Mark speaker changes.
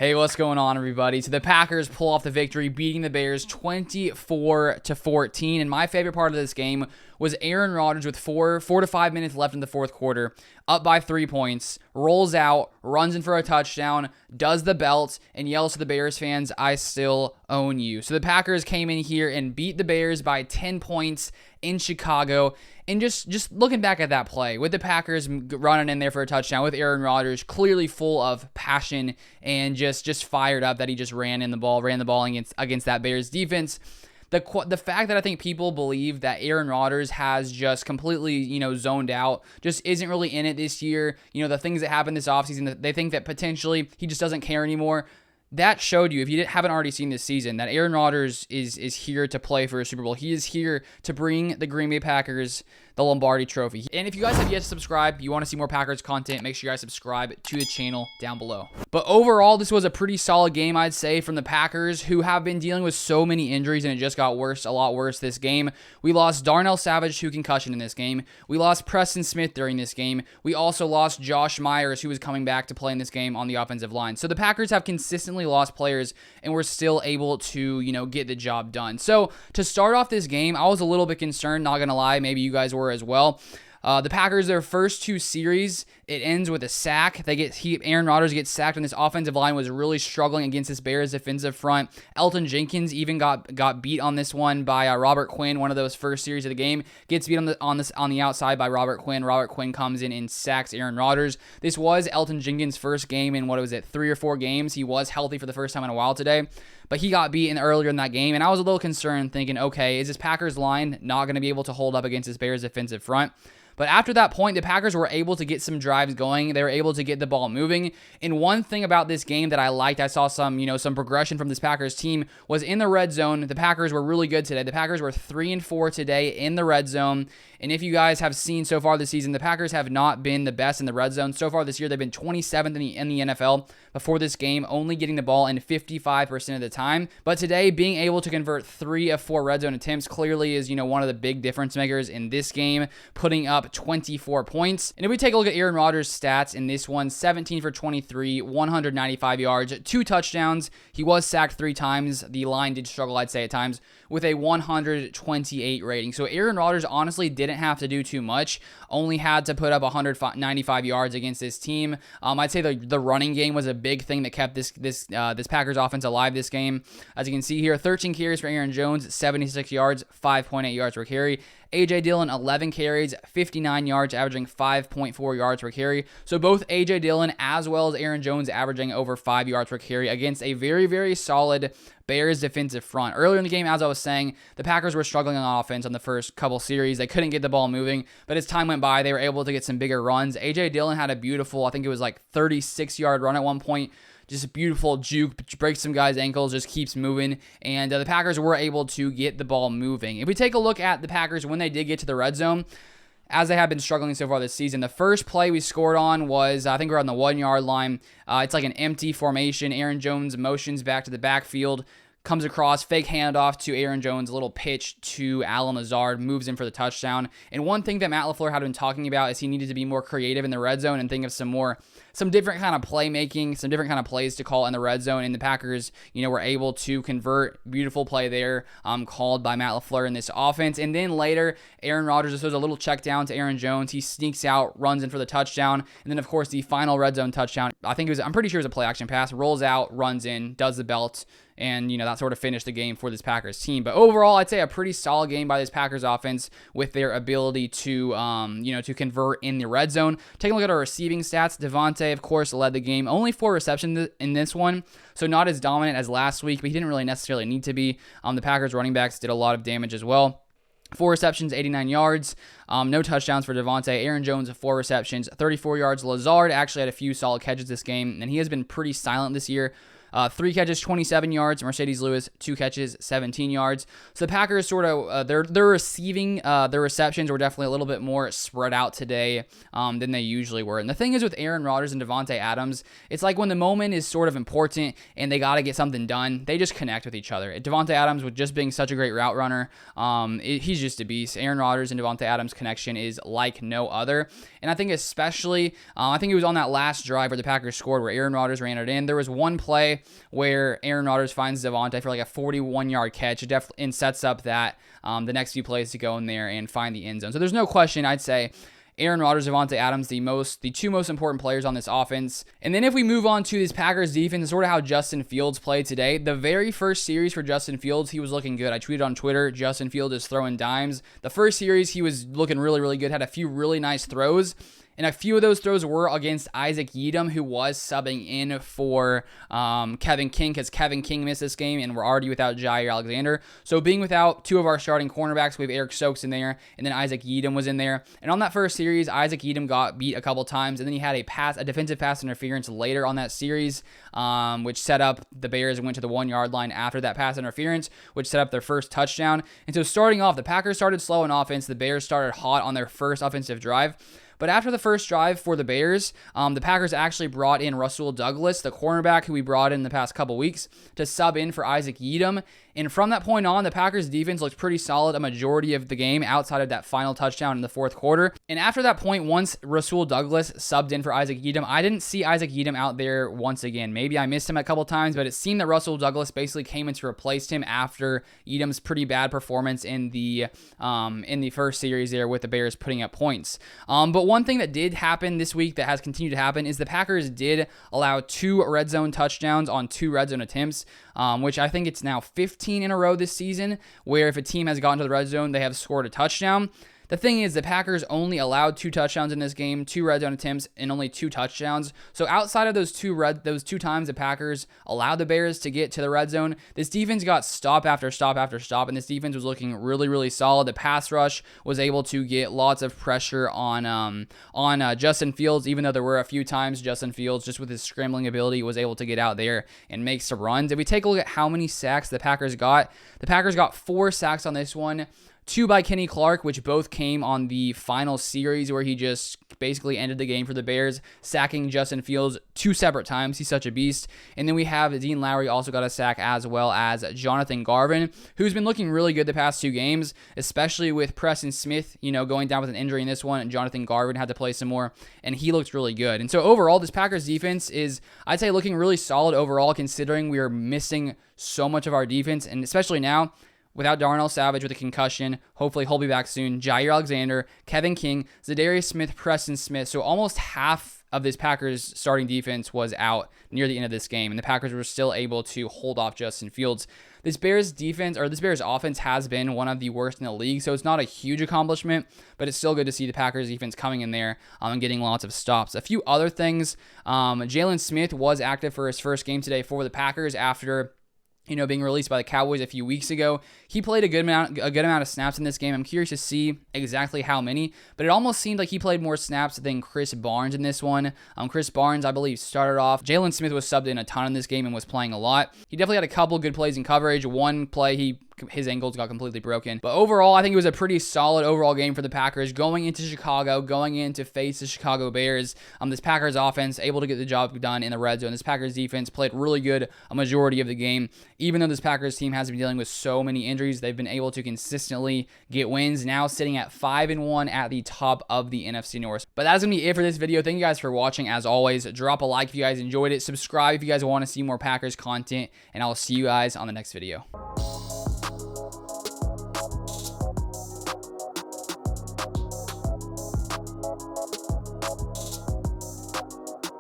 Speaker 1: Hey, what's going on, everybody? So the Packers pull off the victory, beating the Bears 24-14. And my favorite part of this game was Aaron Rodgers with 4 to 5 minutes left in the fourth quarter, up by 3 points, rolls out, runs in for a touchdown, does the belt, and yells to the Bears fans, "I still own you." So the Packers came in here and beat the Bears by 10 points in Chicago. And just looking back at that play, with the Packers running in there for a touchdown, with Aaron Rodgers clearly full of passion and just fired up that he just ran the ball against that Bears defense. The fact that I think people believe that Aaron Rodgers has just completely, zoned out, just isn't really in it this year. The things that happened this offseason, they think that potentially he just doesn't care anymore. That showed you, if you haven't already seen this season, that Aaron Rodgers is here to play for a Super Bowl. He is here to bring the Green Bay Packers the Lombardi Trophy. And if you guys have yet to subscribe, you want to see more Packers content, make sure you guys subscribe to the channel down below. But overall, this was a pretty solid game, I'd say, from the Packers, who have been dealing with so many injuries, and it just got worse, a lot worse this game. We lost Darnell Savage to concussion in this game. We lost Preston Smith during this game. We also lost Josh Myers, who was coming back to play in this game on the offensive line. So the Packers have consistently lost players, and we're still able to, get the job done. So to start off this game, I was a little bit concerned, not going to lie. Maybe you guys were as well. The Packers, their first two series, it ends with a sack. Aaron Rodgers gets sacked, and this offensive line was really struggling against this Bears defensive front. Elgton Jenkins even got beat on this one by Robert Quinn. One of those first series of the game gets beat on the outside by Robert Quinn. Robert Quinn comes in and sacks Aaron Rodgers. This was Elgton Jenkins' first game in 3 or 4 games. He was healthy for the first time in a while today, but he got beaten earlier in that game, and I was a little concerned, thinking, okay, is this Packers line not going to be able to hold up against this Bears defensive front? But after that point, the Packers were able to get some drives going. They were able to get the ball moving. And one thing about this game that I liked, I saw some progression from this Packers team, was in the red zone. The Packers were really good today. The Packers were 3-4 today in the red zone. And if you guys have seen so far this season, the Packers have not been the best in the red zone. So far this year, they've been 27th in the NFL before this game, only getting the ball in 55% of the time. But today, being able to convert 3 of 4 red zone attempts clearly is, one of the big difference makers in this game, putting up 24 points. And if we take a look at Aaron Rodgers' stats in this one, 17 for 23, 195 yards, 2 touchdowns. He was sacked 3 times. The line did struggle, I'd say, at times, with a 128 rating. So Aaron Rodgers honestly didn't have to do too much, only had to put up 195 yards against this team. I'd say the running game was a big thing that kept this Packers offense alive this game. As you can see here, 13 carries for Aaron Jones, 76 yards, 5.8 yards per carry. A.J. Dillon, 11 carries, 59 yards, averaging 5.4 yards per carry. So both A.J. Dillon as well as Aaron Jones averaging over 5 yards per carry against a very, very solid Bears defensive front. Earlier in the game, as I was saying, the Packers were struggling on offense on the first couple series. They couldn't get the ball moving, but as time went by, they were able to get some bigger runs. A.J. Dillon had a beautiful, I think it was like 36-yard run at one point. Just a beautiful juke, breaks some guys' ankles, just keeps moving, and the Packers were able to get the ball moving. If we take a look at the Packers when they did get to the red zone, as they have been struggling so far this season, the first play we scored on was, I think we're on the 1-yard line. It's like an empty formation. Aaron Jones motions back to the backfield, comes across, fake handoff to Aaron Jones, a little pitch to Allen Lazard, moves in for the touchdown. And one thing that Matt LaFleur had been talking about is he needed to be more creative in the red zone and think of some different kind of playmaking, some different kind of plays to call in the red zone. And the Packers, were able to convert. Beautiful play there, called by Matt LaFleur in this offense. And then later, Aaron Rodgers just throws a little check down to Aaron Jones. He sneaks out, runs in for the touchdown. And then, of course, the final red zone touchdown, I'm pretty sure it was a play action pass, rolls out, runs in, does the belt. And, that sort of finished the game for this Packers team. But overall, I'd say a pretty solid game by this Packers offense with their ability to, to convert in the red zone. Taking a look at our receiving stats, Davante, of course, led the game. Only 4 receptions in this one, so not as dominant as last week, but he didn't really necessarily need to be. The Packers running backs did a lot of damage as well. 4 receptions, 89 yards. No touchdowns for Davante. Aaron Jones, 4 receptions, 34 yards. Lazard actually had a few solid catches this game, and he has been pretty silent this year. 3 catches, 27 yards. Mercedes Lewis, 2 catches, 17 yards. So the Packers sort of, their receptions were definitely a little bit more spread out today than they usually were. And the thing is with Aaron Rodgers and Davante Adams, it's like when the moment is sort of important and they got to get something done, they just connect with each other. Davante Adams, with just being such a great route runner, he's just a beast. Aaron Rodgers and Davante Adams' connection is like no other. And I think especially, I think it was on that last drive where the Packers scored where Aaron Rodgers ran it in. There was one play play where Aaron Rodgers finds Davante for like a 41-yard catch. It definitely sets up that the next few plays to go in there and find the end zone. So there's no question, I'd say Aaron Rodgers, Davante Adams, the two most important players on this offense. And then if we move on to this Packers defense, sort of how Justin Fields played today, the very first series for Justin Fields, he was looking good. I tweeted on Twitter, Justin Fields is throwing dimes. The first series, he was looking really, really good, had a few really nice throws. And a few of those throws were against Isaac Yiadom, who was subbing in for Kevin King, because Kevin King missed this game, and we're already without Jaire Alexander. So being without two of our starting cornerbacks, we have Eric Stokes in there, and then Isaac Yiadom was in there. And on that first series, Isaac Yiadom got beat a couple times, and then he had a defensive pass interference later on that series, which set up the Bears and went to the 1-yard line after that pass interference, which set up their first touchdown. And so starting off, the Packers started slow on offense. The Bears started hot on their first offensive drive. But after the first drive for the Bears, the Packers actually brought in Rasul Douglas, the cornerback who we brought in the past couple weeks, to sub in for Isaac Yiadom. And from that point on, the Packers defense looked pretty solid a majority of the game outside of that final touchdown in the fourth quarter. And after that point, once Rasul Douglas subbed in for Isaac Yiadom, I didn't see Isaac Yiadom out there once again. Maybe I missed him a couple times, but it seemed that Rasul Douglas basically came in to replace him after Yiadom's pretty bad performance in the first series there with the Bears putting up points. But one thing that did happen this week that has continued to happen is the Packers did allow 2 red zone touchdowns on 2 red zone attempts, which I think it's now 15 in a row this season, where if a team has gotten to the red zone, they have scored a touchdown. The thing is, the Packers only allowed 2 touchdowns in this game, 2 red zone attempts, and only 2 touchdowns. So outside of those two times the Packers allowed the Bears to get to the red zone, this defense got stop after stop after stop, and this defense was looking really, really solid. The pass rush was able to get lots of pressure on Justin Fields, even though there were a few times Justin Fields, just with his scrambling ability, was able to get out there and make some runs. If we take a look at how many sacks the Packers got 4 sacks on this one. 2 by Kenny Clark, which both came on the final series where he just basically ended the game for the Bears, sacking Justin Fields 2 separate times. He's such a beast. And then we have Dean Lowry also got a sack, as well as Jonathan Garvin, who's been looking really good the past 2 games, especially with Preston Smith, going down with an injury in this one, and Jonathan Garvin had to play some more, and he looked really good. And so overall, this Packers defense is, I'd say, looking really solid overall, considering we are missing so much of our defense, and especially now, without Darnell Savage with a concussion. Hopefully he'll be back soon. Jaire Alexander, Kevin King, Zadarius Smith, Preston Smith. So almost half of this Packers starting defense was out near the end of this game, and the Packers were still able to hold off Justin Fields. This Bears offense has been one of the worst in the league, so it's not a huge accomplishment, but it's still good to see the Packers defense coming in there and getting lots of stops. A few other things, Jalen Smith was active for his first game today for the Packers after being released by the Cowboys a few weeks ago. He played a good amount of snaps in this game. I'm curious to see exactly how many, but it almost seemed like he played more snaps than Chris Barnes in this one. Chris Barnes, I believe, started off. Jalen Smith was subbed in a ton in this game and was playing a lot. He definitely had a couple good plays in coverage. One play, his ankles got completely broken. But overall, I think it was a pretty solid overall game for the Packers going into Chicago, going in to face the Chicago Bears. This Packers offense able to get the job done in the red zone. This Packers defense played really good a majority of the game. Even though this Packers team has been dealing with so many injuries, they've been able to consistently get wins, now sitting at 5-1 at the top of the NFC North. But that's going to be it for this video. Thank you guys for watching. As always, drop a like if you guys enjoyed it. Subscribe if you guys want to see more Packers content, and I'll see you guys on the next video.